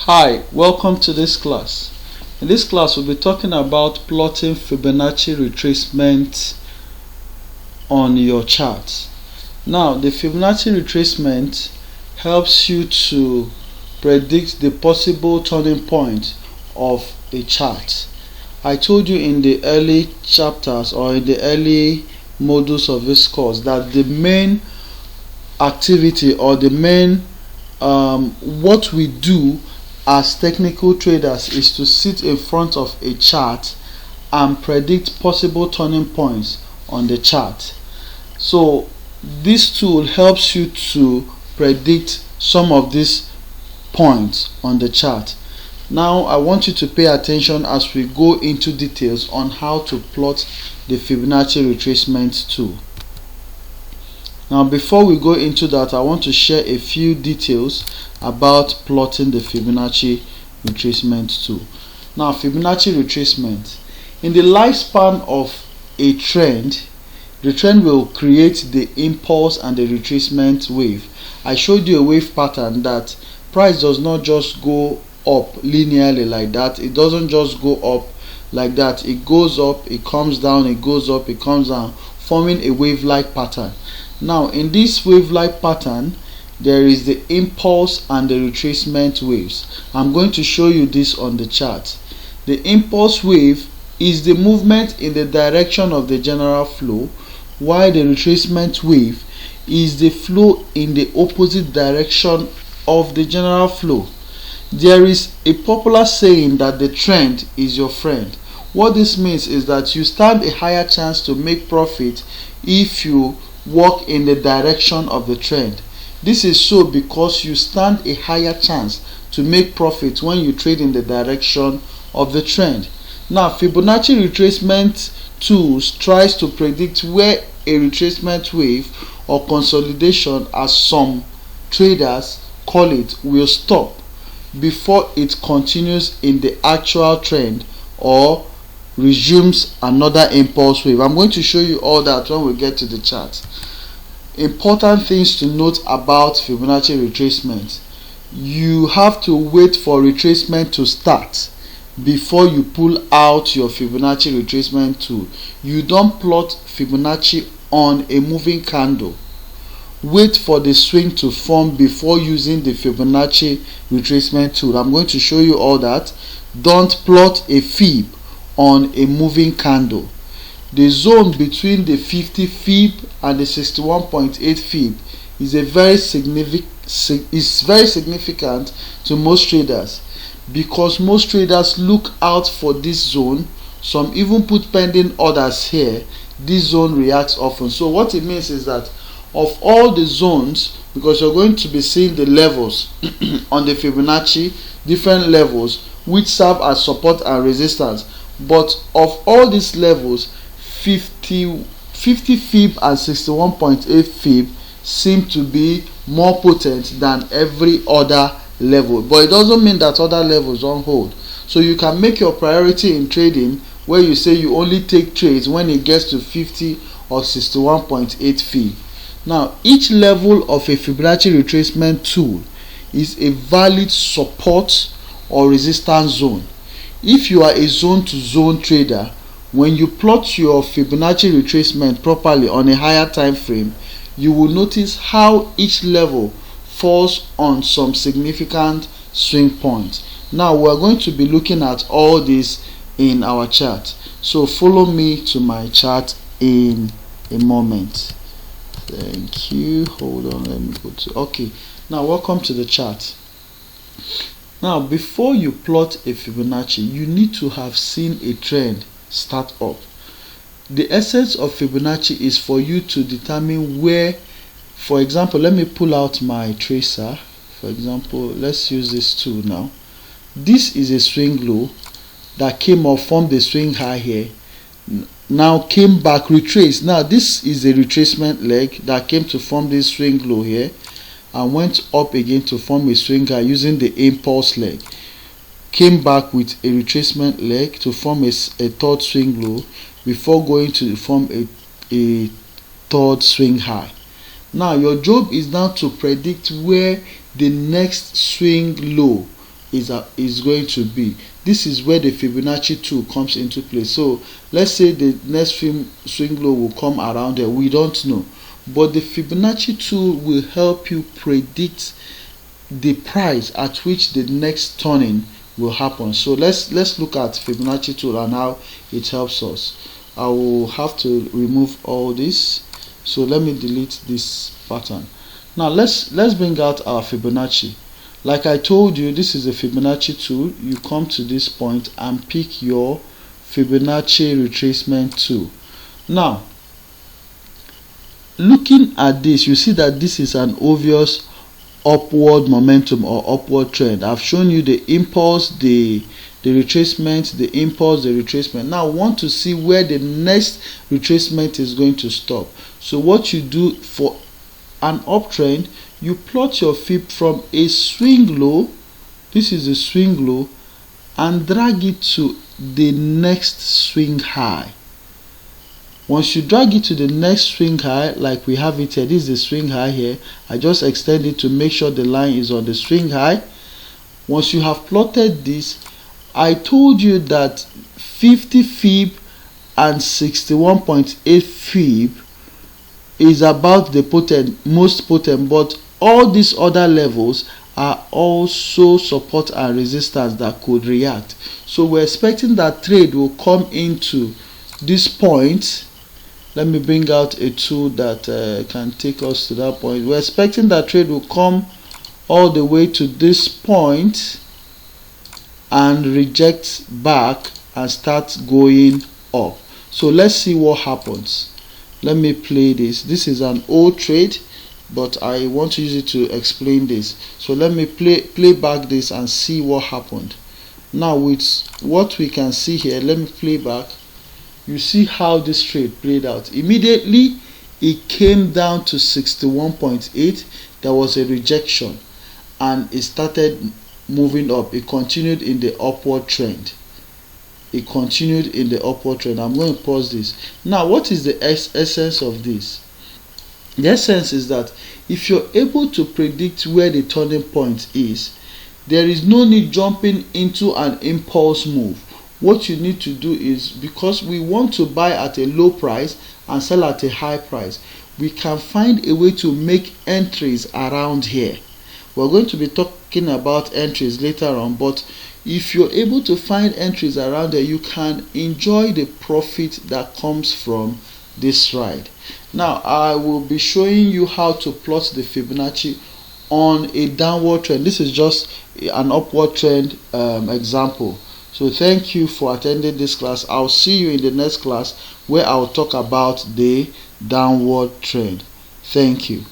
Hi, welcome to this class. In this class, we'll be talking about plotting Fibonacci retracement on your chart. Now, the Fibonacci retracement helps you to predict the possible turning point of a chart. I told you in the early chapters or in the early modules of this course that the main activity or the main what we do as technical traders is to sit in front of a chart and predict possible turning points on the chart. So this tool helps you to predict some of these points on the chart. Now I want you to pay attention as we go into details on how to plot the Fibonacci retracement tool. Now before we go into that, I want to share a few details about plotting the Fibonacci retracement tool. Now, Fibonacci retracement. In the lifespan of a trend, the trend will create the impulse and the retracement wave. I showed you a wave pattern that price does not just go up linearly like that. It doesn't just go up like that. It goes up, it comes down, it goes up, it comes down, forming a wave-like pattern. Now, in this wave-like pattern, there is the impulse and the retracement waves. I'm going to show you this on the chart. The impulse wave is the movement in the direction of the general flow, while the retracement wave is the flow in the opposite direction of the general flow. There is a popular saying that the trend is your friend. What this means is that you stand a higher chance to make profit if you walk in the direction of the trend. This is so because you stand a higher chance to make profit when you trade in the direction of the trend. Now, Fibonacci retracement tools tries to predict where a retracement wave or consolidation, as some traders call it, will stop before it continues in the actual trend or resumes another impulse wave. I'm going to show you all that when we get to the chart. Important things to note about Fibonacci retracement. You have to wait for retracement to start before you pull out your Fibonacci retracement tool. You don't plot Fibonacci on a moving candle. Wait for the swing to form before using the Fibonacci retracement tool. I'm going to show you all that. Don't plot a fib on a moving candle. The zone between the 50 fib and the 61.8 fib is very significant to most traders, because most traders look out for this zone. Some even put pending orders here. This zone reacts often. So what it means is that of all the zones, because you're going to be seeing the levels on the Fibonacci, different levels which serve as support and resistance, but of all these levels, 50 fib and 61.8 fib seem to be more potent than every other level, but it doesn't mean that other levels don't hold. So you can make your priority in trading where you say you only take trades when it gets to 50 or 61.8 fib. Now, each level of a Fibonacci retracement tool is a valid support or resistance zone. If you are a zone to zone trader, when you plot your Fibonacci retracement properly on a higher time frame, you will notice how each level falls on some significant swing points. Now we are going to be looking at all this in our chart. So follow me to my chart in a moment. Thank you. Hold on, let me go to okay. Now welcome to the chart. Now before you plot a Fibonacci, you need to have seen a trend start up. The essence of Fibonacci is for you to determine where, for example, let me pull out my tracer. For example, let's use this tool now. This is a swing low that came up, formed a swing high here, now came back, retraced. Now this is a retracement leg that came to form this swing low here and went up again to form a swing high using the impulse leg. Came back with a retracement leg to form a third swing low before going to form a third swing high. Now your job is now to predict where the next swing low is going to be. This is where the Fibonacci tool comes into play. So let's say the next swing low will come around there, we don't know, but the Fibonacci tool will help you predict the price at which the next turning will happen. So let's look at Fibonacci tool and how it helps us. I will have to remove all this, so let me delete this pattern. Now let's bring out our Fibonacci. Like I told you, this is a Fibonacci tool. You come to this point and pick your Fibonacci retracement tool. Now looking at this, you see that this is an obvious upward momentum or upward trend. I've shown you the impulse, the retracement, the impulse, the retracement. Now I want to see where the next retracement is going to stop. So what you do for an uptrend, you plot your fib from a swing low, this is a swing low, and drag it to the next swing high. Once you drag it to the next swing high, like we have it here, this is the swing high here, I just extend it to make sure the line is on the swing high. Once you have plotted this, I told you that 50 fib and 61.8 fib is about the most potent, but all these other levels are also support and resistance that could react. So we're expecting that trade will come into this point. Let me bring out a tool that can take us to that point. We're expecting that trade will come all the way to this point and reject back and start going up. So let's see what happens. Let me play this. This is an old trade, but I want to use it to explain this. So let me play back this and see what happened. Now with what we can see here, let me play back. You see how this trade played out. Immediately it came down to 61.8. There was a rejection and it started moving up. It continued in the upward trend. It continued in the upward trend. I'm going to pause this. Now what is the essence of this? The essence is that if you're able to predict where the turning point is, there is no need jumping into an impulse move. What you need to do is, because we want to buy at a low price and sell at a high price, we can find a way to make entries around here. We're going to be talking about entries later on, but if you're able to find entries around there, you can enjoy the profit that comes from this ride. Now I will be showing you how to plot the Fibonacci on a downward trend. This is just an upward trend example. So thank you for attending this class. I'll see you in the next class where I'll talk about the downward trend. Thank you.